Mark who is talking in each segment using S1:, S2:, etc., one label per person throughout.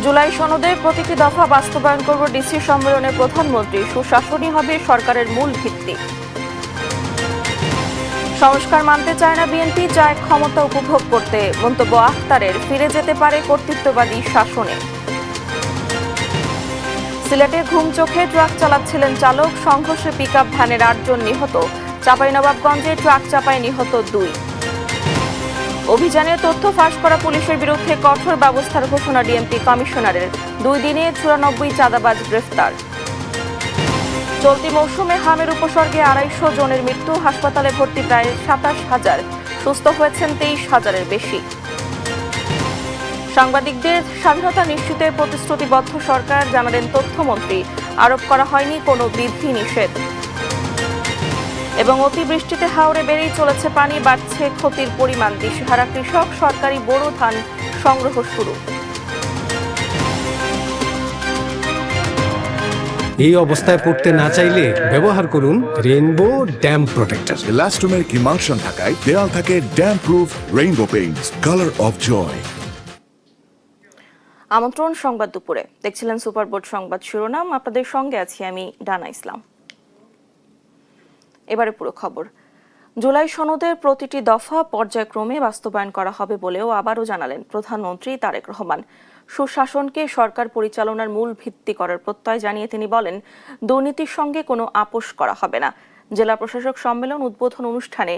S1: জুলাই সনদের প্রতিটি দফা বাস্তবায়ন করব ডিসি সম্মেলনে প্রধানমন্ত্রী। সুশাসনই হবে সরকারের মূল ভিত্তি। সংস্কার মানতে চায় না বিএনপি, চায় ক্ষমতা উপভোগ করতে। মন্তব্য আখতারের, ফিরে যেতে পারে কর্তৃত্ববাদী শাসনে। সিলেটে ঘুম চোখে ট্রাক চালাচ্ছিলেন চালক, সংঘর্ষে পিকআপ ভ্যানের ৮ জন নিহত। চাঁপাইনবাবগঞ্জে ট্রাক চাপায় নিহত ২। অভিযানে তথ্য ফাঁস করা পুলিশের বিরুদ্ধে কঠোর ব্যবস্থার ঘোষণা ডিএমপি কমিশনারের। ২ দিনে ৯৪ চাঁদাবাজ গ্রেফতার। চলতি মৌসুমে হামের উপসর্গে ২৫০ জনের মৃত্যু। হাসপাতালে ভর্তি প্রায় ২৭,০০০, সুস্থ হয়েছেন ২৩,০০০-এর বেশি। সাংবাদিকদের স্বাধীনতা নিশ্চিতের প্রতিশ্রুতিবদ্ধ সরকার, জানালেন তথ্যমন্ত্রী। আরোপ করা হয়নি কোনো বিধি নিষেধ। এবং অতিবৃষ্টিতে হাওরে বেড়েই চলেছে পানি, বাড়ছে ক্ষতির পরিমাণ। দিশেহারা কৃষক, সরকারি বোরো ধান সংগ্রহ শুরু।
S2: এই অবস্থায় পড়তে না চাইলে ব্যবহার করুন রেইনবো ড্যাম প্রোটেক্টর।
S3: ইলাস্টোমের ইমালশন থাকায় দেয়াল থাকে damp proof rainbow paints, colour of joy.
S1: আমন্ত্রণ সংবাদ দুপুরে, দেখছিলেন সুপারবোর্ড সংবাদ শিরোনাম। আপনাদের সঙ্গে আছি আমি ডানা ইসলাম। এবারে পুরো খবর। জুলাই সনদের প্রতিটি দফা পর্যায়ক্রমে বাস্তবায়ন করা হবে বলেও আবারও জানালেন প্রধানমন্ত্রী তারেক রহমান। সুশাসনকে সরকার পরিচালনার মূল ভিত্তি করার প্রত্যয় জানিয়ে তিনি বলেন, দুর্নীতির সঙ্গে কোনো আপোষ করা হবে না। জেলা প্রশাসক সম্মেলন উদ্বোধন অনুষ্ঠানে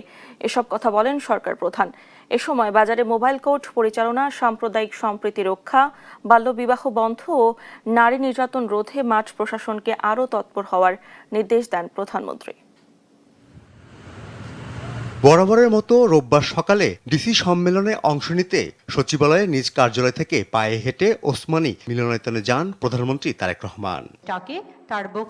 S1: এসব কথা বলেন সরকার প্রধান। এ সময় বাজারে মোবাইল কোর্ট পরিচালনা, সাম্প্রদায়িক সম্প্রীতি রক্ষা, বাল্যবিবাহ বন্ধ ও নারী নির্যাতন রোধে মাঠ প্রশাসনকে আরও তৎপর হওয়ার নির্দেশ দেন প্রধানমন্ত্রী।
S4: বরাবরের মতো রোববার সকালে ডিসি সম্মেলনে অংশ নিতে সচিবালয়ে নিজ কার্যালয় থেকে পায়ে হেঁটে ওসমানী মিলনায়তনে যান প্রধানমন্ত্রী তারেক রহমান।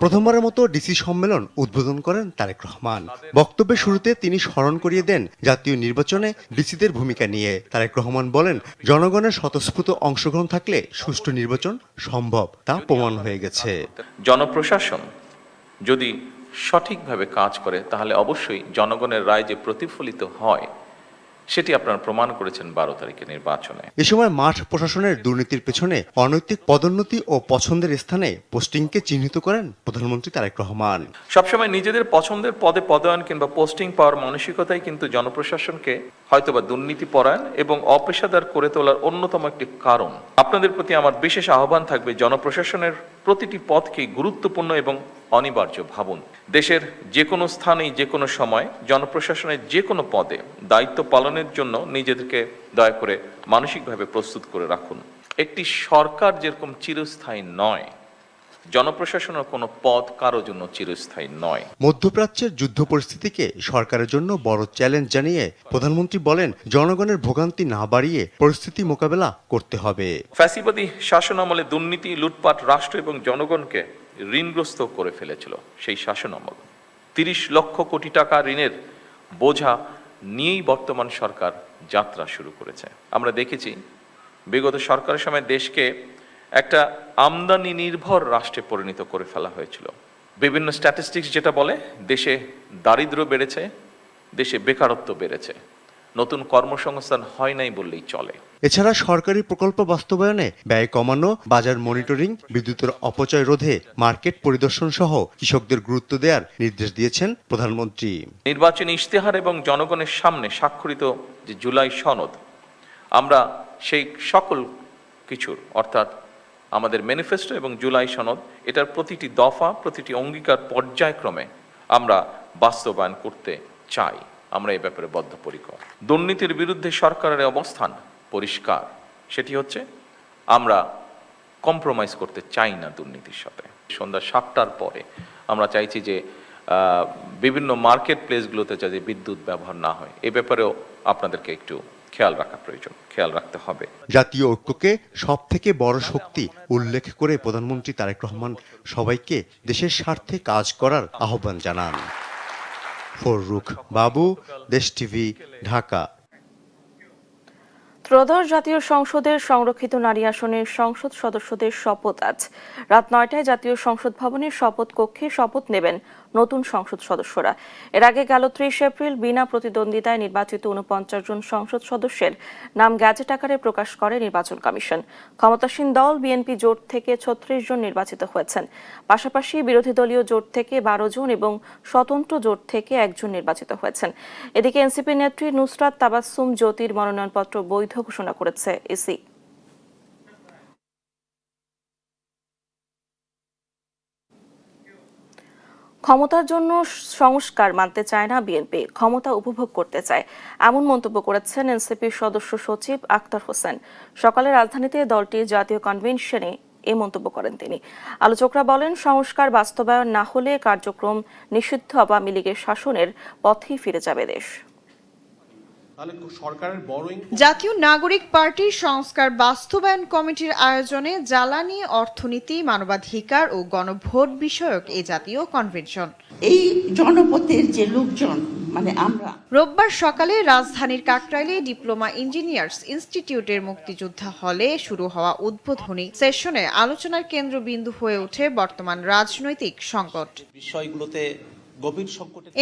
S4: প্রথমবারের মতো ডিসি সম্মেলন উদ্বোধন করেন তারেক রহমান। বক্তব্যের শুরুতে তিনি স্মরণ করিয়ে দেন জাতীয় নির্বাচনে ডিসিদের ভূমিকা নিয়ে। তারেক রহমান বলেন, জনগণের স্বতঃস্ফূর্ত অংশগ্রহণ থাকলে সুষ্ঠু নির্বাচন সম্ভব, তা প্রমাণ হয়ে গেছে।
S5: জনপ্রশাসন যদি সঠিকভাবে কাজ করে তাহলে অবশ্যই জনগণের রায় যে প্রতিফলিত হয় সেটি আপনারা প্রমাণ করেছেন ১২ তারিখের নির্বাচনে।
S4: এ সময় মাঠ প্রশাসনের দুর্নীতির পেছনে অনৈতিক পদোন্নতি ও পছন্দের স্থানে পোস্টিংকে চিহ্নিত করেন প্রধানমন্ত্রী তারেক রহমান।
S5: সবসময় নিজেদের পছন্দের পদে পদায়ন কিংবা পোস্টিং পাওয়ার মানসিকতাই কিন্তু জনপ্রশাসনকে হয়তোবা দুর্নীতি পরায়ণ এবং অপেশাদার করে তোলার অন্যতম একটি কারণ। আপনাদের প্রতি আমার বিশেষ আহ্বান থাকবে, জনপ্রশাসনের প্রতিটি পদকে গুরুত্বপূর্ণ এবং অনিবার্য ভাবুন। দেশের যে কোনো স্থানেই যে কোনো সময় জনপ্রশাসনের যে কোনো পদে দায়িত্ব পালনের জন্য নিজেদেরকে দয়া করে মানসিকভাবে প্রস্তুত করে রাখুন। একটি সরকার যেরকম চিরস্থায়ী নয়, জনপ্রশাসনের কোনো পদ কারো জন্য চিরস্থায়ী নয়।
S4: মধ্যপ্রাচ্যের যুদ্ধ পরিস্থিতিকে সরকারের জন্য বড় চ্যালেঞ্জ জানিয়ে প্রধানমন্ত্রী বলেন, জনগণের ভোগান্তি না বাড়িয়ে পরিস্থিতি মোকাবেলা করতে হবে।
S5: ফ্যাসিবাদী শাসন আমলে দুর্নীতি, লুটপাট রাষ্ট্র এবং জনগণকে ঋণগ্রস্ত করে ফেলেছিল। সেই শাসন আমল ৩০ লক্ষ কোটি টাকা ঋণের বোঝা নিয়েই বর্তমান সরকার যাত্রা শুরু করেছে। আমরা দেখেছি বিগত সরকারের সময় দেশকে একটা আমদানি নির্ভর রাষ্ট্রে পরিণত করে ফেলা হয়েছিল। বিভিন্ন স্ট্যাটিস্টিক্স যেটা বলে, দেশে দারিদ্র্য বেড়েছে, দেশে বেকারত্ব বেড়েছে, নতুন কর্মসংস্থান হয় নাই বললেই চলে।
S4: এছাড়া সরকারি প্রকল্প বাস্তবায়নে ব্যয় কমানো, বাজার মনিটরিং, বিদ্যুতের অপচয় রোধে মার্কেট পরিদর্শন সহ কৃষকদের গুরুত্ব দেওয়ার নির্দেশ দিয়েছেন প্রধানমন্ত্রী।
S5: নির্বাচনী ইশতেহার এবং জনগণের সামনে স্বাক্ষরিত যে জুলাই সনদ, আমরা সেই সকল কিছুর অর্থাৎ আমাদের ম্যানিফেস্টো এবং জুলাই সনদ, এটার প্রতিটি দফা, প্রতিটি অঙ্গীকার পর্যায়ক্রমে আমরা বাস্তবায়ন করতে চাই। আমরা এই ব্যাপারে বদ্ধপরিকর। দুর্নীতির বিরুদ্ধে সরকারের অবস্থান পরিষ্কার, সেটি হচ্ছে আমরা কম্প্রোমাইজ করতে চাই না দুর্নীতির সাথে। সন্ধ্যা ৭টার পরে আমরা চাইছি যে বিভিন্ন মার্কেট প্লেসগুলোতে যাতে বিদ্যুৎ ব্যবহার না হয়, এ ব্যাপারেও আপনাদেরকে একটু খেয়াল রাখা প্রয়োজন, খেয়াল রাখতে হবে।
S4: জাতীয় ঐক্যকে সব থেকে বড় শক্তি উল্লেখ করে প্রধানমন্ত্রী তারেক রহমান সবাইকে দেশের স্বার্থে কাজ করার আহ্বান জানান। ফররুখ বাবু, দেশ টিভি, ঢাকা।
S1: ত্রয়োদশ জাতীয় সংসদের সংরক্ষিত নারী আসনের সংসদ সদস্যদের শপথ আজ রাত ৯টায় জাতীয় সংসদ ভবনের শপথ কক্ষে শপথ নেবেন নতুন সংসদ সদস্যরা। এর আগে গেল 30 এপ্রিল বিনা প্রতিদ্বন্দ্বিতায় নির্বাচিত 49 জন সংসদ সদস্যের নাম গ্যাজেট আকারে প্রকাশ করে নির্বাচন কমিশন। ক্ষমতাসীন দল বিএনপি জোট থেকে 36 জন নির্বাচিত হয়েছেন। পাশাপাশি বিরোধী দলীয় জোট থেকে 12 জন এবং স্বতন্ত্র জোট থেকে 1 জন নির্বাচিত হয়েছেন। এদিকে এনসিপি নেত্রী নুসরাত তাবাসসুম জ্যোতির মনোনয়নপত্র বৈধ ঘোষণা করেছে ইসি। ক্ষমতার জন্য সংস্কার মানতে চায় না বিএনপি, ক্ষমতা উপভোগ করতে চায়, এমন মন্তব্য করেছেন এনসিপির সদস্য সচিব আখতার হোসেন। সকালে রাজধানীতে দলটির জাতীয় কনভেনশনে এ মন্তব্য করেন তিনি। আলোচকরা বলেন, সংস্কার বাস্তবায়ন না হলে কার্যক্রম নিষিদ্ধ আওয়ামী লীগের শাসনের পথেই ফিরে যাবে দেশ।
S6: জাতীয় নাগরিক পার্টির সংস্কার বাস্তবায়ন কমিটির আয়োজনে জ্বালানি, অর্থনীতি, মানবাধিকার ও গণভোট বিষয়ক এ জাতীয় কনভেনশন।
S7: এই জনপথের যে লোকজন মানে আমরা
S6: রোববার সকালে রাজধানীর কাকরাইলে ডিপ্লোমা ইঞ্জিনিয়ার্স ইনস্টিটিউটের মুক্তিযোদ্ধা হলে শুরু হওয়া উদ্বোধনী সেশনে আলোচনার কেন্দ্রবিন্দু হয়ে ওঠে বর্তমান রাজনৈতিক সংকট
S8: বিষয়গুলোতে।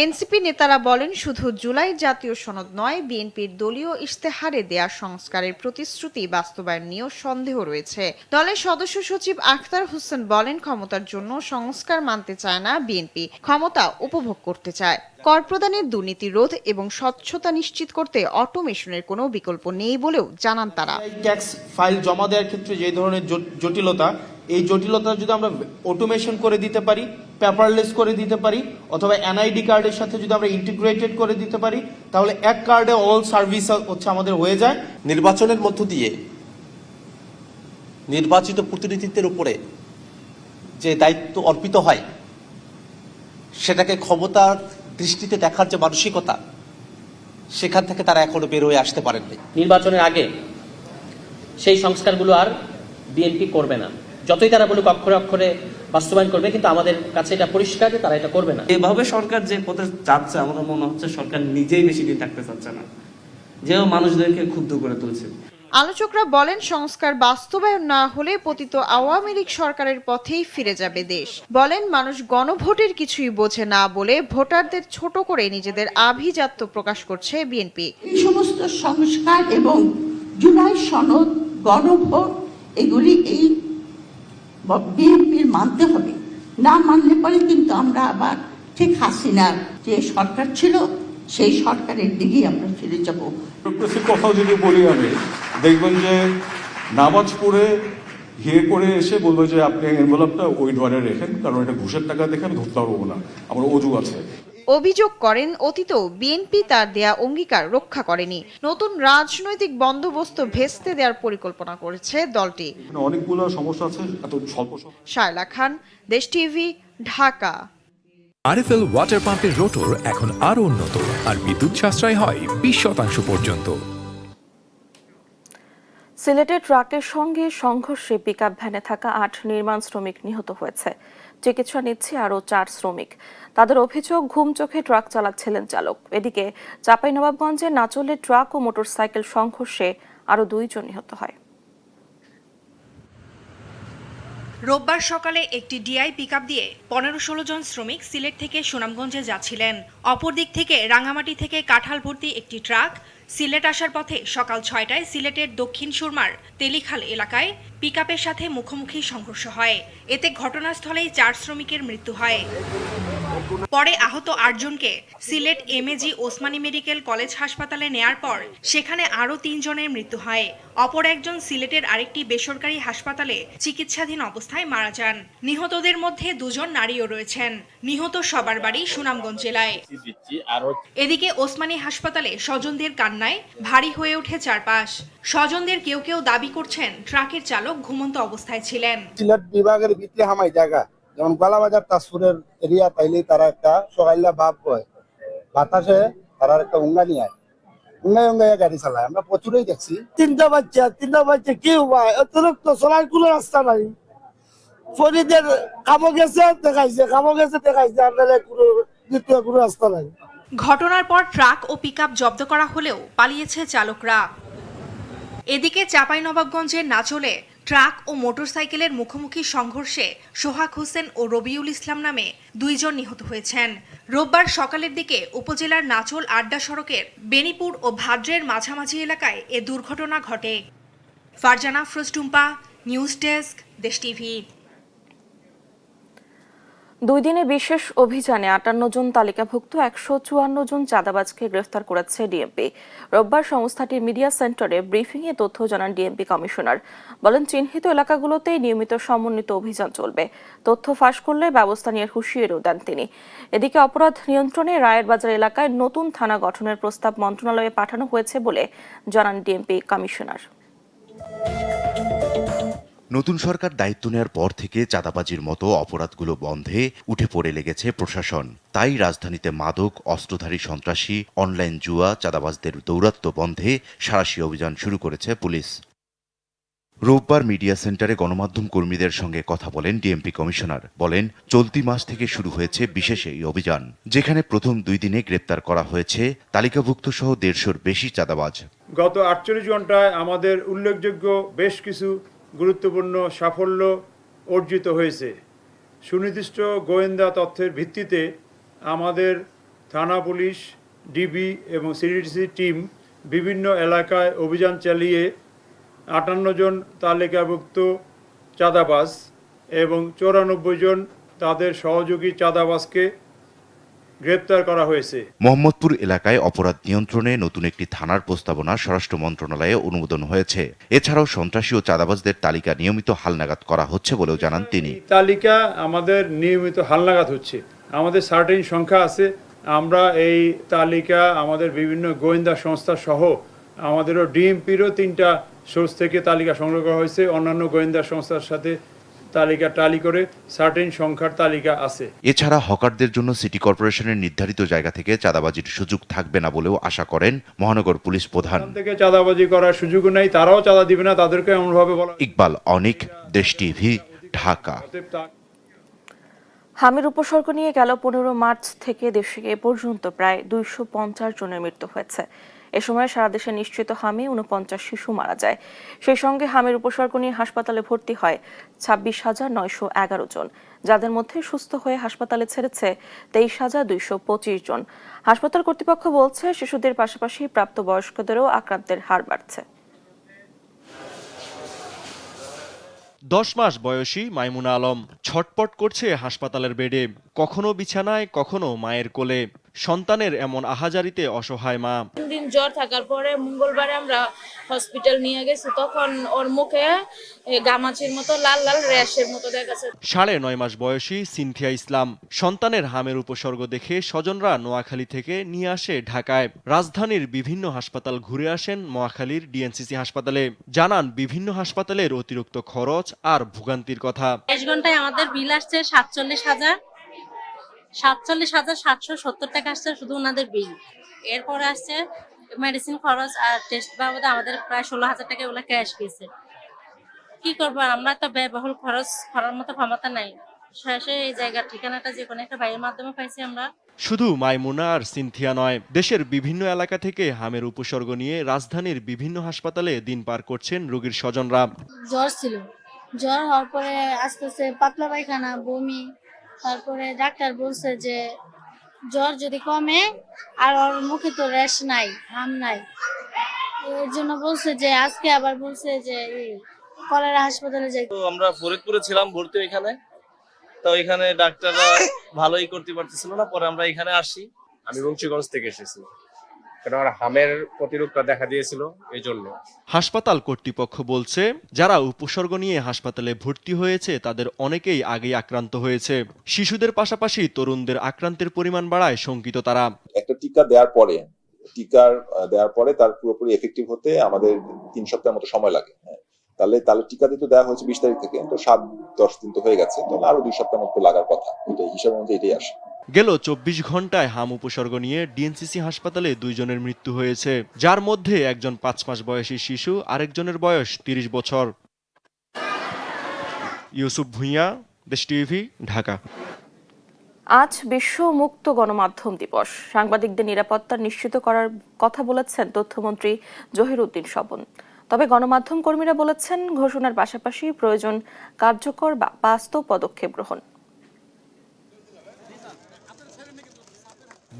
S6: এনসিপি নেতারা বলেন, শুধু জুলাই জাতীয় সনদ নয়, বিএনপির দলীয় ইশতেহারে দেয়া সংস্কারের প্রতিশ্রুতি বাস্তবায়ন নিয়েও সন্দেহ রয়েছে। দলের সদস্য সচিব আখতার হোসেন বলেন, ক্ষমতার জন্য সংস্কার মানতে চায় না বিএনপি, ক্ষমতা উপভোগ করতে চায়। কর প্রদানের দুর্নীতি রোধ এবং স্বচ্ছতা নিশ্চিত করতে অটোমেশনের কোনো বিকল্প নেই বলেও জানান তারা।
S8: ট্যাক্স ফাইল জমা দেওয়ার ক্ষেত্রে যে ধরনের জটিলতা, এই জটিলতা যদি আমরা অটোমেশন করে দিতে পারি, পেপারলেস করে দিতে পারি, অথবা এনআইডি কার্ডের সাথে যদি আমরা ইন্টিগ্রেটেড করে দিতে পারি, তাহলে এক কার্ডে অল সার্ভিস হচ্ছে আমাদের হয়ে যায়।
S9: নির্বাচনের মধ্য দিয়ে নির্বাচিত প্রতিনিধিত্বের উপরে যে দায়িত্ব অর্পিত হয়, সেটাকে ক্ষমতার দৃষ্টিতে দেখার যে মানসিকতা, সেখান থেকে তারা এখনো বের হয়ে আসতে পারেননি।
S10: নির্বাচনের আগে সেই সংস্কারগুলো আর বিএনপি করবে না, যতই তারা বলুক অক্ষরে অক্ষরে বাস্তবায়ন করবে, কিন্তু আমাদের কাছে এটা পরিষ্কার যে তারা এটা করবে না।
S11: এভাবে সরকার যে পথে যাচ্ছে, আমার মনে হচ্ছে সরকার নিজেই বেশি দিন থাকতে চাচ্ছে না, যেও মানুষদেরকে ক্ষুব্ধ করে তুলছে।
S6: আলোচকরা বলেন, সংস্কার বাস্তবায়ন না হলে পতিত আওয়ামী লীগ সরকারের পথেই ফিরে যাবে দেশ। বলেন, মানুষ গণভোটের কিছুই বোঝে না বলে ভোটারদের ছোট করে নিজেদের আভিজাত্য প্রকাশ করছে বিএনপি।
S7: এই সমস্ত সংস্কার এবং জুলাই সনদ, গণভোট, এগুলি এই বিএনপির মানতে হবে। না মানলে পরে কিন্তু আমরা আবার ঠিক হাসিনার যে সরকার ছিল সেই সরকারের দিকেই আমরা ফিরে যাব।
S12: কথাও যদি বলি, আমি দেখবেন যে নামাজ পড়ে হিয়ে করে এসে বলবো যে আপনি এনভেলপটা ওই ধরে রেখেন, কারণ এটা ঘুষের টাকা দেখে আমি ধরতে পারবো না, আমার অজু আছে।
S6: অভিযোগ করেন, অতীতেও বিএনপি তার দেয়া অঙ্গীকার রক্ষা করেনি। নতুন রাজনৈতিক বন্দোবস্ত ভেস্তে দেওয়ার পরিকল্পনা করেছে দলটি।
S12: অনেকগুলো সমস্যা আছে, এত স্বল্প।
S6: শায়লা খান, দেশ টিভি, ঢাকা।
S13: আরএফএল ওয়াটার পাম্পের রোটর এখন আরো উন্নত আর বিদ্যুৎ সাশ্রয় হয় 20% পর্যন্ত।
S1: সিলেটে ট্রাকের সঙ্গে সংঘর্ষে পিকআপ ভ্যানে থাকা 8 নির্মাণ শ্রমিক নিহত হয়েছে। চিকিৎসা নিচ্ছে আরও 4 শ্রমিক। তাদের অভিযোগ, ঘুম চোখে ট্রাক চালাচ্ছিলেন চালক। এদিকে চাঁপাইনবাবগঞ্জে নাচলে ট্রাক ও মোটরসাইকেল সংঘর্ষে আরও 2 জন নিহত হয়।
S14: রোববার সকালে একটি ডিআই পিকআপ দিয়ে 15-16 জন শ্রমিক সিলেট থেকে সুনামগঞ্জে যাচ্ছিলেন। অপর দিক থেকে রাঙামাটি থেকে কাঁঠাল ভর্তি একটি ট্রাক সিলেট আসার পথে সকাল 6টায় সিলেটের দক্ষিণ সুরমার তেলিখাল এলাকায় পিকআপের সাথে মুখোমুখি সংঘর্ষ হয়। এতে ঘটনাস্থলেই 4 শ্রমিকের মৃত্যু হয়। পরে আহত 8 জনকে Sylhet MAG Osmani medical college হাসপাতালে নেয়ার পর সেখানে আরও 3 জনের মৃত্যু হয়। অপর একজন সিলেটের আরেকটি বেসরকারি হাসপাতালে চিকিৎসাধীন অবস্থায় মারা যান। নিহতদের মধ্যে 2 জন নারীও রয়েছেন। নিহত সবার বাড়ি সুনামগঞ্জ জেলায়। এদিকে ওসমানী হাসপাতালে স্বজনদের কান্নায় ভারী হয়ে ওঠে চারপাশ। স্বজনদের কেউ কেউ দাবি করছেন ট্রাকের চালক ঘুমন্ত অবস্থায় ছিলেন।
S15: সিলেট বিভাগের ভিতরে হামাই জায়গা, যেমন গলাবাজার তাজপুরের এরিয়া, তাইলে তারা একটা সকাইলা ভাব হয়, বাতাসে তারা একটা উঙ্গা নিয়ে আয়, উঙ্গায় গাড়ি চালায়। আমরা প্রচুরই দেখছি। তিনটা বাচ্চা কি উপায়, অতিরিক্ত চলার কোনো রাস্তা নাই। ফরিদের কামো গেছে দেখাইছে, আপনাদের দ্বিতীয় কোনো রাস্তা নাই।
S14: ঘটনার পর ট্রাক ও পিকআপ জব্দ করা হলেও পালিয়েছে চালকরা। এদিকে চাঁপাইনবাবগঞ্জের নাচলে ট্রাক ও মোটরসাইকেলের মুখোমুখি সংঘর্ষে সোহাগ হোসেন ও রবিউল ইসলাম নামে 2 জন নিহত হয়েছেন। রোববার সকালের দিকে উপজেলার নাচল আড্ডা সড়কের বেনিপুর ও ভাদ্রের মাঝামাঝি এলাকায় এ দুর্ঘটনা ঘটে। ফারজানা আফরোজ টুম্পা, নিউজ ডেস্ক, দেশ টিভি।
S1: 2 দিনে বিশেষ অভিযানে 58 জন তালিকাভুক্ত 154 জন চাঁদাবাজকে গ্রেফতার করেছে ডিএমপি। রোববার সংস্থাটির মিডিয়া সেন্টারে ব্রিফিংয়ে তথ্য জানান ডিএমপি কমিশনার। বলেন, চিহ্নিত এলাকাগুলোতে নিয়মিত সমন্বিত অভিযান চলবে। তথ্য ফাঁস করলে ব্যবস্থা নিয়ে হুঁশিয়ারিও দেন তিনি। এদিকে অপরাধ নিয়ন্ত্রণে রায়ের বাজার এলাকায় নতুন থানা গঠনের প্রস্তাব মন্ত্রণালয়ে পাঠানো হয়েছে বলে জানান ডিএমপি কমিশনার।
S16: নতুন সরকার দায়িত্ব নেওয়ার পর থেকে চাঁদাবাজির মতো অপরাধগুলো বন্ধে উঠে পড়ে লেগেছে প্রশাসন। তাই রাজধানীতে মাদক, অস্ত্রধারী সন্ত্রাসী, অনলাইন জুয়া, চাঁদাবাজদের দৌরাত্ম্য বন্ধে সাঁড়াশি অভিযান শুরু করেছে পুলিশ। রোববার মিডিয়া সেন্টারে গণমাধ্যম কর্মীদের সঙ্গে কথা বলেন ডিএমপি কমিশনার। বলেন, চলতি মাস থেকে শুরু হয়েছে বিশেষ এই অভিযান, যেখানে প্রথম 2 দিনে গ্রেপ্তার করা হয়েছে তালিকাভুক্ত সহ 150-র বেশি চাঁদাবাজ।
S17: গত 48 ঘন্টায় আমাদের উল্লেখযোগ্য বেশ কিছু গুরুত্বপূর্ণ সাফল্য অর্জিত হয়েছে। সুনির্দিষ্ট গোয়েন্দা তথ্যের ভিত্তিতে আমাদের থানা পুলিশ, ডিবি এবং সিডিডিসি টিম বিভিন্ন এলাকায় অভিযান চালিয়ে 58 জন তালিকাভুক্ত চাঁদাবাজ এবং 94 জন তাদের সহযোগী চাঁদাবাজকে গ্রেপ্তার করা হয়েছে।
S16: মোহাম্মদপুর এলাকায় অপরাধ নিয়ন্ত্রণে নতুন একটি থানার প্রস্তাবনা স্বরাষ্ট্র মন্ত্রণালয়ে অনুমোদন হয়েছে। এছাড়াও সন্ত্রাসী ও চাঁদাবাজদের তালিকা নিয়মিত হালনাগাদ করা হচ্ছে বলেও জানান তিনি।
S17: তালিকা আমাদের নিয়মিত হালনাগাদ হচ্ছে। আমাদের সার্টেন সংখ্যা আছে। আমরা এই তালিকা আমাদের বিভিন্ন গোয়েন্দা সংস্থা সহ আমাদেরও ডিএমপিরও 3টা সোর্স থেকে তালিকা সংগ্রহ করা হয়েছে। অন্যান্য গোয়েন্দা সংস্থার সাথে তালিকা টালি করে সার্টেন সংখ্যার তালিকা আছে।
S16: এছাড়া হকারদের জন্য সিটি কর্পোরেশনের নির্ধারিত জায়গা থেকে চাঁদাবাজির সুযোগ থাকবে না বলেও আশা করেন মহানগর পুলিশ প্রধান।
S17: থেকে চাঁদাবাজি করার সুযোগ নেই, তারাও চাঁদা দিবে না, তাদেরকে এমনভাবে বলা।
S16: ইকবাল অনিক, দেশ টিভি, ঢাকা।
S1: হামির উপসর্গ নিয়ে গেল 15 মার্চ থেকে দেশে এ পর্যন্ত প্রায় 250 জনের মৃত্যু হয়েছে। এ সময় সারা দেশে নিশ্চিত হামি 49 শিশু মারা যায়। সেই সঙ্গে হামির উপসর্গ নিয়ে হাসপাতালে ভর্তি হয় 26,911 জন, যাদের মধ্যে সুস্থ হয়ে হাসপাতালে ছেড়েছে 23,225 জন। হাসপাতাল কর্তৃপক্ষ বলছে, শিশুদের পাশাপাশি প্রাপ্তবয়স্কদেরও আক্রান্তের হার বাড়ছে।
S18: 10 মাস বয়সী মাইমুনা আলম ছটপট করছে হাসপাতালের বেডে, কখনো বিছানায়, কখনো মায়ের কোলে। সন্তানের এমন আহাজারিতে অসহায় মা।
S19: 3 দিন জ্বর থাকার পরে মঙ্গলবারে আমরা হসপিটাল নিয়ে গেছি, তখন ওর মুখে গামাচির মতো লাল লাল র্যাশের মতো দেখাচ্ছে।
S18: 9.5 মাস বয়সী সিনথিয়া ইসলাম সন্তানের হামের উপসর্গ দেখে স্বজনরা নোয়াখালী থেকে নিয়ে আসে ঢাকায়। রাজধানীর বিভিন্ন হাসপাতাল ঘুরে আসেন নোয়াখালীর ডিএনসিসি হাসপাতালে। জানান, বিভিন্ন হাসপাতালের অতিরিক্ত খরচ আর ভোগান্তির কথা।
S19: 23 ঘন্টায় আমাদের বিল আসছে 47,770 টাকা আসছে শুধু ওনাদের বিল। এরপরে আসছে মেডিসিন খরচ আর টেস্ট বাবদে আমাদের প্রায় 16,000 টাকা ওগুলো ক্যাশ গেছে। কি করবো, আমরা তো ব্যয়বহুল খরচ করার মতো ক্ষমতা নাই। শেষে এই জায়গার ঠিকানাটা যে কোনো একটা বাইরের মাধ্যমে পাইছি আমরা।
S18: শুধু মাইমুনা আর সিনথিয়া নয়, দেশের বিভিন্ন এলাকা থেকে হামের উপসর্গ নিয়ে রাজধানীর বিভিন্ন হাসপাতালে দিন পার করছেন রোগীর স্বজনরা।
S20: জ্বর ছিল, জ্বর হওয়ার পরে আস্তে আস্তে পাতলা পায়খানা, বমি, তারপরে ডাক্তার বলছে যে জ্বর যদি কমে আর ওর মুখে তো র্যাশ নাই, হাম নাই, এর জন্য বলছে যে আজকে আবার বলছে যে কলেরা হাসপাতালে যাই।
S11: তো আমরা ফরিদপুরে ছিলাম ভর্তি, এখানে তো এখানে ডাক্তাররা ভালোই করতে পারতেছিল না, পরে আমরা এখানে আসি।
S21: আমি বংশীগঞ্জ থেকে এসেছি, কারণ আমার হামের প্রতিরোধটা দেখা দিয়েছিল এই জন্য।
S18: হাসপাতাল কর্তৃপক্ষ বলছে, যারা উপসর্গ নিয়ে হাসপাতালে ভর্তি হয়েছে তাদের অনেকেই আগেই আক্রান্ত হয়েছে। শিশুদের পাশাপাশি তরুণদের আক্রান্তের পরিমাণ বাড়ায় শঙ্কিত তারা।
S22: একটা টিকা দেওয়ার পরে তার পুরোপুরি এফেক্টিভ হতে আমাদের 3 সপ্তাহের মতো সময় লাগে। তাহলে টিকা দিতে দেওয়া হয়েছে 20 তারিখ থেকে, তো 7-10 দিন তো হয়ে গেছে, তাহলে আরো 2 সপ্তাহের মতো লাগার কথা। এটাই হিসাব অনুযায়ী এটাই আসে।
S18: গেল 24 ঘন্টায় হাম উপসর্গ নিয়ে ডিএনসিসি হাসপাতালে 2 জনের মৃত্যু হয়েছে, যার মধ্যে একজন 5 মাস বয়সী শিশু, আরেকজনের বয়স 30 বছর। ইউসুফ ভুঁইয়া, দেশ টিভি, ঢাকা।
S1: আজ বিশ্ব মুক্ত গণমাধ্যম দিবস। সাংবাদিকদের নিরাপত্তা নিশ্চিত করার কথা বলেছেন তথ্যমন্ত্রী জহিরুদ্দিন স্বপন। তবে গণমাধ্যম কর্মীরা বলেছেন, ঘোষণার পাশাপাশি প্রয়োজন কার্যকর বা বাস্তব পদক্ষেপ গ্রহণ।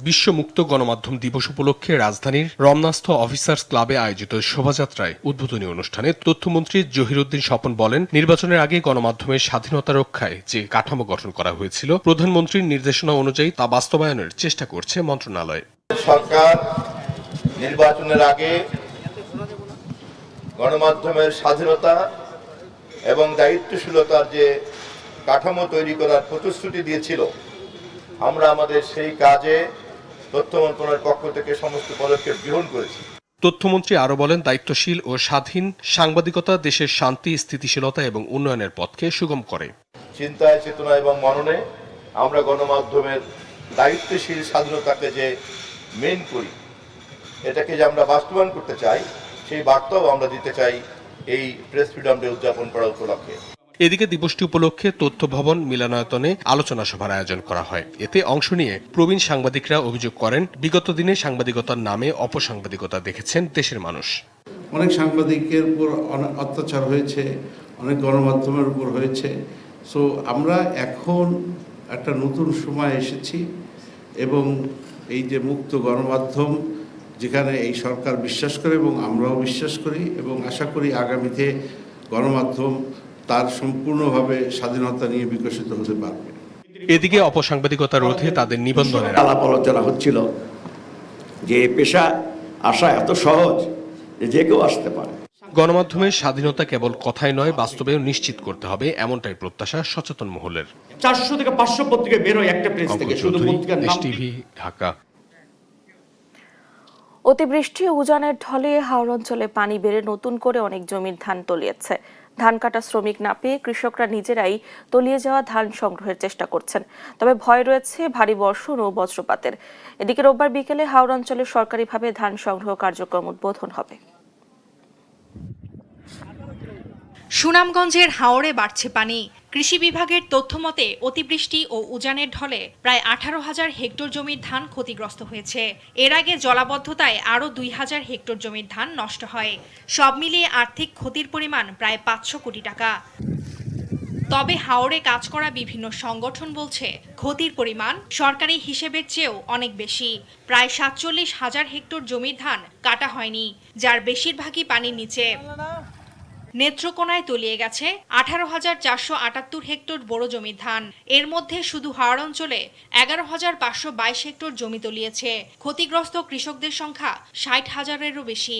S2: বিশ্ব মুক্ত গণমাধ্যম দিবস উপলক্ষে রাজধানীর রমনাস্থ অফিসার্স ক্লাবে আয়োজিত শোভাযাত্রায় উদ্বোধনী অনুষ্ঠানে তথ্যমন্ত্রী জহিরুদ্দিন স্বপন বলেন, নির্বাচনের আগে গণমাধ্যমের স্বাধীনতা রক্ষায় যে কাঠামো গঠন করা হয়েছিল, প্রধানমন্ত্রীর নির্দেশনা অনুযায়ী তা বাস্তবায়নের চেষ্টা করছে মন্ত্রণালয়।
S3: সরকার নির্বাচনের আগে গণমাধ্যমের স্বাধীনতা এবং দায়িত্বশীলতার যে কাঠামো তৈরি করার প্রতিশ্রুতি দিয়েছিল, আমরা আমাদের সেই কাজে তথ্য মন্ত্রণালয়ের পক্ষ থেকে সমস্ত পদক্ষেপ গ্রহণ করেছি।
S2: তথ্যমন্ত্রী আরো বলেন, দায়িত্বশীল ও স্বাধীন সাংবাদিকতা দেশের শান্তি, স্থিতিশীলতা এবং উন্নয়নের পথকে সুগম করে।
S3: চিন্তায়, চেতনা এবং মননে আমরা গণমাধ্যমের দায়িত্বশীল স্বাধীনতাকে যে মেন করি, এটাকে যে আমরা বাস্তবায়ন করতে চাই, সেই বার্তাও আমরা দিতে চাই এই প্রেস ফ্রিডম ডে উদযাপন করার উপলক্ষে।
S2: এদিকে দিবসটি উপলক্ষে তথ্য ভবন মিলনায়তনে আলোচনা সভার আয়োজন করা হয়। এতে অংশ নিয়ে প্রবীণ সাংবাদিকরা অভিযোগ করেন, বিগত দিনে সাংবাদিকতার নামে অপসাংবাদিকতা দেখেছেন দেশের মানুষ।
S23: অনেক সাংবাদিকের উপর অত্যাচার হয়েছে, অনেক গণমাধ্যমের উপর হয়েছে। সো আমরা এখন একটা নতুন সময় এসেছি এবং এই যে মুক্ত গণমাধ্যম, যেখানে এই সরকার বিশ্বাস করে এবং আমরাও বিশ্বাস করি এবং আশা করি আগামীতে গণমাধ্যম তার সম্পূর্ণভাবে স্বাধীনতা নিয়ে বিকশিত হতে পারবে।
S2: এদিকে অপসাংবাদিকতা রোধে তাদের নিবন্ধনের
S24: আলাপ আলোচনা হচ্ছিল যে পেশা আসা এত সহজ যে কেউ আসতে পারে।
S2: গণমাধ্যমের স্বাধীনতা কেবল কথাই নয়, বাস্তবেও নিশ্চিত করতে হবে, এমনটাই প্রত্যাশা সচেতন মহলের।
S24: 400 থেকে 500 পত্রিকা বের হয় একটা প্রেস থেকে, শুধু পত্রিকার নাম।
S2: টিভি, ঢাকা।
S1: অতিবৃষ্টি ও উজানের ঢলে হাওড় অঞ্চলে পানি বেড়ে নতুন করে অনেক জমির ধান তলিয়েছে। ধান কাটা শ্রমিক না পেয়ে কৃষকরা নিজেরাই তলিয়ে যাওয়া ধান সংগ্রহের চেষ্টা করছেন। তবে ভয় রয়েছে ভারী বর্ষণ ও বজ্রপাতের। এদিকে রোববার বিকেলে হাওড় অঞ্চলে সরকারিভাবে ধান সংগ্রহ কার্যক্রম উদ্বোধন হবে।
S14: সুনামগঞ্জের হাওরে বাড়ছে পানি। কৃষি বিভাগের তথ্য মতে অতিবৃষ্টি ও উজানের ঢলে প্রায় 18,000 হেক্টর জমির ধান ক্ষতিগ্রস্ত হয়েছে। এর আগে জলাবদ্ধতায় আরও 2,000 হেক্টর জমির ধান নষ্ট হয়। সব মিলিয়ে আর্থিক ক্ষতির পরিমাণ প্রায় 500 কোটি টাকা। তবে হাওরে কাজ করা বিভিন্ন সংগঠন বলছে, ক্ষতির পরিমাণ সরকারি হিসেবের চেয়েও অনেক বেশি। প্রায় 47,000 হেক্টর জমির ধান কাটা হয়নি, যার বেশিরভাগই পানির নিচে। নেত্রকোনায় তলিয়ে গেছে 18,478 হেক্টর বড় জমির ধান। এর মধ্যে শুধু হাওড় অঞ্চলে 11,522 হেক্টর জমি তলিয়েছে। ক্ষতিগ্রস্ত কৃষকদের সংখ্যা 60,000-এরও বেশি।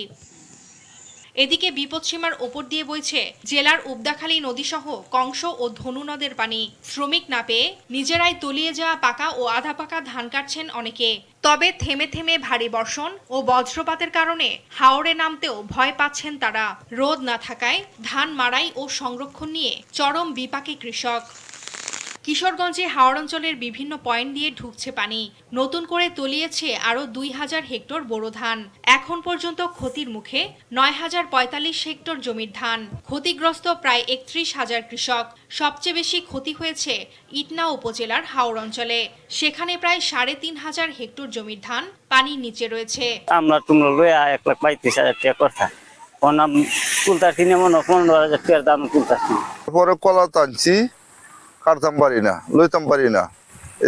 S14: এদিকে বিপদসীমার ওপর দিয়ে বইছে জেলার উবদাখালী নদীসহ কংস ও ধনু নদের পানি। শ্রমিক না পেয়ে নিজেরাই তলিয়ে যাওয়া পাকা ও আধা পাকা ধান কাটছেন অনেকে। তবে থেমে থেমে ভারী বর্ষণ ও বজ্রপাতের কারণে হাওরে নামতেও ভয় পাচ্ছেন তারা। রোদ না থাকায় ধান মাড়াই ও সংরক্ষণ নিয়ে চরম বিপাকে কৃষক। কিশোরগঞ্জে হাওড় অঞ্চলের বিভিন্ন পয়েন্ট দিয়ে ঢুকছে পানি। নতুন করে তলিয়েছে আরও 2,000 হেক্টর বোরো ধান। এখন পর্যন্ত ক্ষতির মুখে 9,045 হেক্টর জমির ধান। ক্ষতিগ্রস্ত প্রায় 31,000 কৃষক। সবচেয়ে বেশি ক্ষতি হয়েছে ইটনা উপজেলার হাওড় অঞ্চলে। সেখানে প্রায় 3,500 হেক্টর জমির ধান পানির নিচে রয়েছে।
S25: আমরা তোমরা লইয়া 1,35,000 টাকা করতা, কুলতা কিনে মনে 15,000 টাকার দাম কুলতা।
S26: পরে কলা টানছি, কাটতাম পারি না, লইতাম পারি না,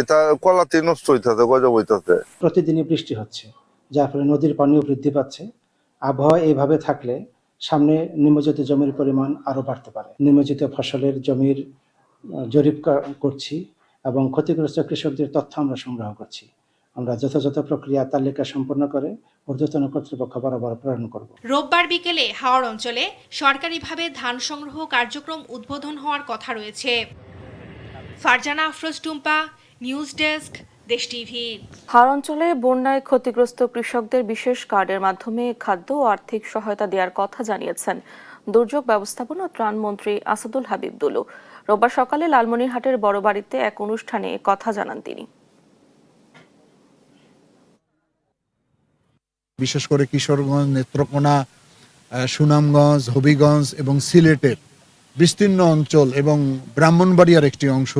S26: এটা কলাতে নষ্ট হইতেছে, গজব হইতেছে।
S27: প্রতিদিনই বৃষ্টি হচ্ছে, যার ফলে নদীর পানিও বৃদ্ধি পাচ্ছে। আবহাওয়া এইভাবে থাকলে সামনে নিমজ্জিত জমির পরিমাণ আরো বাড়তে পারে। নিমজ্জিত ফসলের জমির জরিপ করছি এবং ক্ষতিগ্রস্ত কৃষকদের তথ্য আমরা সংগ্রহ করছি। আমরা যথাযথ প্রক্রিয়া তালিকা সম্পন্ন করে ঊর্ধ্বতন কর্তৃপক্ষ বরাবর প্রেরণ করব।
S14: রোববার বিকেলে হাওড় অঞ্চলে সরকারিভাবে ধান সংগ্রহ কার্যক্রম উদ্বোধন হওয়ার কথা রয়েছে। ফারজানা আফরোজ টুম্পা, নিউজ ডেস্ক, দেশ টিভি।
S1: হাওড় অঞ্চলে বন্যায় ক্ষতিগ্রস্ত কৃষকদের বিশেষ কার্ডের মাধ্যমে খাদ্য ও আর্থিক সহায়তা দেওয়ার কথা জানিয়েছেন দুর্যোগ ব্যবস্থাপনা ও ত্রাণ মন্ত্রী আসাদুল হাবিব দুলু। রোববার সকালে লালমনিরহাটের বড় বাড়িতে এক অনুষ্ঠানে কথা জানান তিনি।
S28: বিশেষ করে কিশোরগঞ্জ, নেত্রকোনা, সুনামগঞ্জ, হবিগঞ্জ এবং সিলেটের বিস্তীর্ণ অঞ্চল এবং ব্রাহ্মণবাড়িয়ার একটি অংশ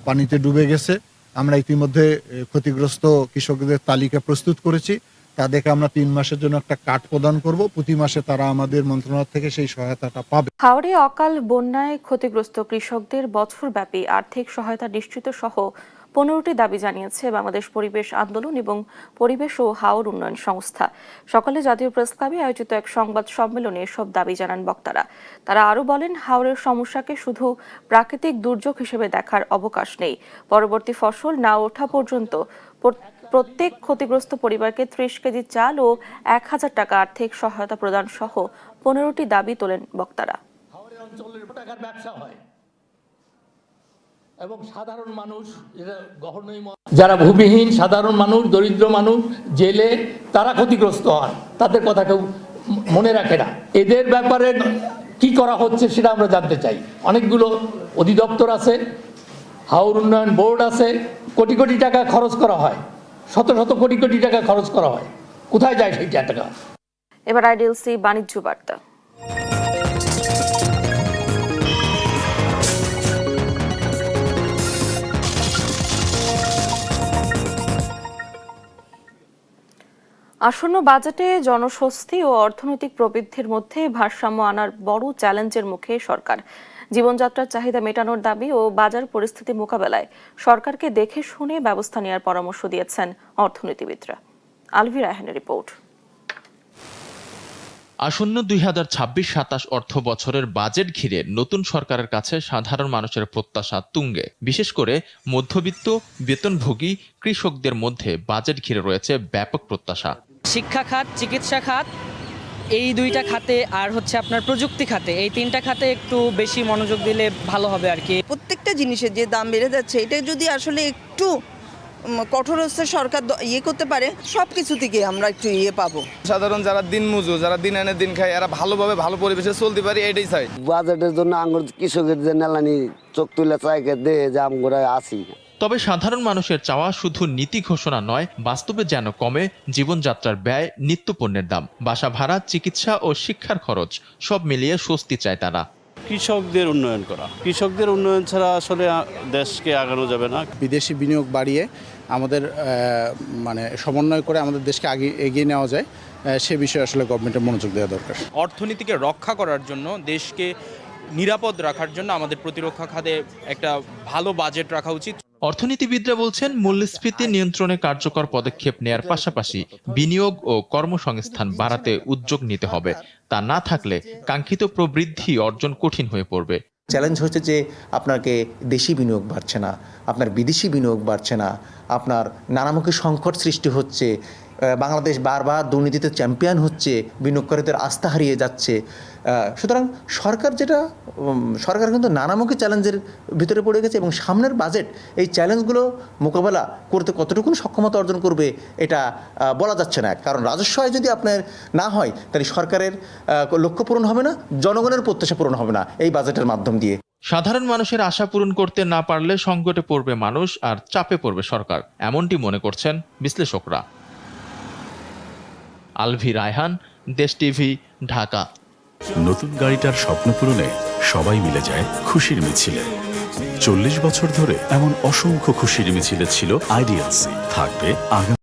S28: পানিতে ডুবে গেছে। আমরা ইতিমধ্যে ক্ষতিগ্রস্ত কৃষকদের তালিকা প্রস্তুত করেছি। তাদেরকে আমরা 3 মাসের জন্য একটা কার্ড প্রদান করব, প্রতি মাসে তারা আমাদের মন্ত্রণালয় থেকে সেই সহায়তাটা পাবে।
S1: হাওড়ে অকাল বন্যায় ক্ষতিগ্রস্ত কৃষকদের বছরব্যাপী আর্থিক সহায়তা নিশ্চিত সহ 15টি দাবি জানিয়েছে বাংলাদেশ পরিবেশ আন্দোলন এবং পরিবেশ ও হাওর উন্নয়ন সংস্থা। সকালে জাতীয় প্রেস ক্লাবে আয়োজিত এক সংবাদ সম্মেলনে এসব দাবি জানান বক্তারা। তারা আরও বলেন, হাওরের সমস্যাকে শুধু প্রাকৃতিক দুর্যোগ হিসেবে দেখার অবকাশ নেই। পরবর্তী ফসল না ওঠা পর্যন্ত প্রত্যেক ক্ষতিগ্রস্ত পরিবারকে 30 কেজি চাল ও 1000 টাকা আর্থিক সহায়তা প্রদান সহ 15টি দাবি তোলেন বক্তারা।
S4: এবং সাধারণ মানুষ, যারা ভূমিহীন সাধারণ মানুষ, দরিদ্র মানুষ, জেলে, তারা ক্ষতিগ্রস্ত হয়, তাদের কথা কেউ মনে রাখে না। এদের ব্যাপারে কি করা হচ্ছে সেটা আমরা জানতে চাই। অনেকগুলো অধিদপ্তর আছে, হাওর উন্নয়ন বোর্ড আছে, কোটি কোটি টাকা খরচ করা হয়, শত শত কোটি কোটি টাকা খরচ করা হয়, কোথায় যায় সেই টাকা?
S1: এবার আইডিএলসি বাণিজ্য বার্তা। আসন্ন বাজেটে জনস্বস্তি ও অর্থনৈতিক প্রবৃদ্ধির মধ্যে ভারসাম্য আনার বড় চ্যালেঞ্জের মুখে সরকার। জীবনযাত্রার চাহিদা মেটানোর দাবি ও বাজার পরিস্থিতি মোকাবেলায় সরকারকে দেখে শুনে ব্যবস্থা নেওয়ার পরামর্শ দিয়েছেন অর্থনীতিবিদরা। আলভি রায়হানের রিপোর্ট।
S5: আসন্ন 2026-27 অর্থ বছরের বাজেট ঘিরে নতুন সরকারের কাছে সাধারণ মানুষের প্রত্যাশা তুঙ্গে। বিশেষ করে মধ্যবিত্ত, বেতনভোগী কৃষকদের মধ্যে বাজেট ঘিরে রয়েছে ব্যাপক প্রত্যাশা।
S6: শিক্ষা খাত, চিকিৎসা খাত, এই দুইটা খাতে আর হচ্ছে আপনার প্রযুক্তি খাতে, এই তিনটা খাতে একটু বেশি মনোযোগ দিলে ভালো হবে আর কি।
S7: প্রত্যেকটা জিনিসের যে দাম বেড়ে যাচ্ছে, এটা যদি আসলে একটু কঠোর হচ্ছে সরকার করতে পারে, সবকিছু থেকে আমরা একটু পাবো।
S8: সাধারণ যারা দিন মজুর, যারা দিন এনে দিন খায়, এরা ভালোভাবে ভালো পরিবেশে চলতে পারে, এটাই চাই।
S9: বাজেটের জন্য আঙ্গুর কৃষকের যে নেলানি চোখ তুলে চাইকে দে যে আমরা আসি।
S5: তবে সাধারণ মানুষের চাওয়া শুধু নীতি ঘোষণা নয়, বাস্তবে যেন কমে জীবনযাত্রার ব্যয়, নিত্যপণ্যের দাম, বাসা ভাড়া, চিকিৎসা ও শিক্ষার খরচ সব মিলিয়ে স্বস্তি চায় তারা।
S10: কৃষকদের উন্নয়ন করা, কৃষকদের উন্নয়ন ছাড়া আসলে দেশকে আগানো যাবে না।
S27: বিদেশি বিনিয়োগ বাড়িয়ে আমাদের সমন্বয় করে আমাদের দেশকে আগে এগিয়ে নেওয়া যায়, সে বিষয়ে আসলে গভর্নমেন্টের মনোযোগ দেওয়া দরকার।
S12: অর্থনীতিকে রক্ষা করার জন্য, দেশকে নিরাপদ রাখার জন্য আমাদের প্রতিরক্ষা খাতে একটা ভালো বাজেট রাখা উচিত।
S5: অর্থনীতিবিদরা বলছেন, মূল্যস্ফীতি নিয়ন্ত্রণে কার্যকর পদক্ষেপ নেয়ার পাশাপাশি বিনিয়োগ ও কর্মসংস্থান বাড়াতে উদ্যোগ নিতে হবে। তা না থাকলে কাঙ্ক্ষিত প্রবৃদ্ধি অর্জন কঠিন হয়ে পড়বে।
S29: চ্যালেঞ্জ হচ্ছে যে আপনাকে দেশি বিনিয়োগ বাড়ছে না, আপনার বিদেশি বিনিয়োগ বাড়ছে না, আপনার নানামুখী সংকট সৃষ্টি হচ্ছে, বাংলাদেশ বারবার দুর্নীতিতে চ্যাম্পিয়ন হচ্ছে, বিনিয়োগকারীদের আস্থা হারিয়ে যাচ্ছে। সুতরাং সরকার কিন্তু নানামুখী চ্যালেঞ্জের ভিতরে পড়ে গেছে এবং সামনের বাজেট এই চ্যালেঞ্জগুলো মোকাবেলা করতে কতটুকু সক্ষমতা অর্জন করবে এটা বলা যাচ্ছে না। কারণ রাজস্ব আয় যদি আপনার না হয়, তাহলে সরকারের লক্ষ্য পূরণ হবে না, জনগণের প্রত্যাশা পূরণ হবে না এই বাজেটের মাধ্যম দিয়ে।
S5: সাধারণ মানুষের আশা পূরণ করতে না পারলে সংকটে পড়বে মানুষ আর চাপে পড়বে সরকার, এমনটি মনে করছেন বিশ্লেষকরা। আলভি রায়হান, দেশ টিভি, ঢাকা।
S30: নতুন গাড়িটার স্বপ্ন পূরণে সবাই মিলে যায় খুশির মিছিলে। 40 বছর ধরে এমন অসংখ্য খুশির মিছিলে ছিল আইডিএলসি, থাকবে আগামী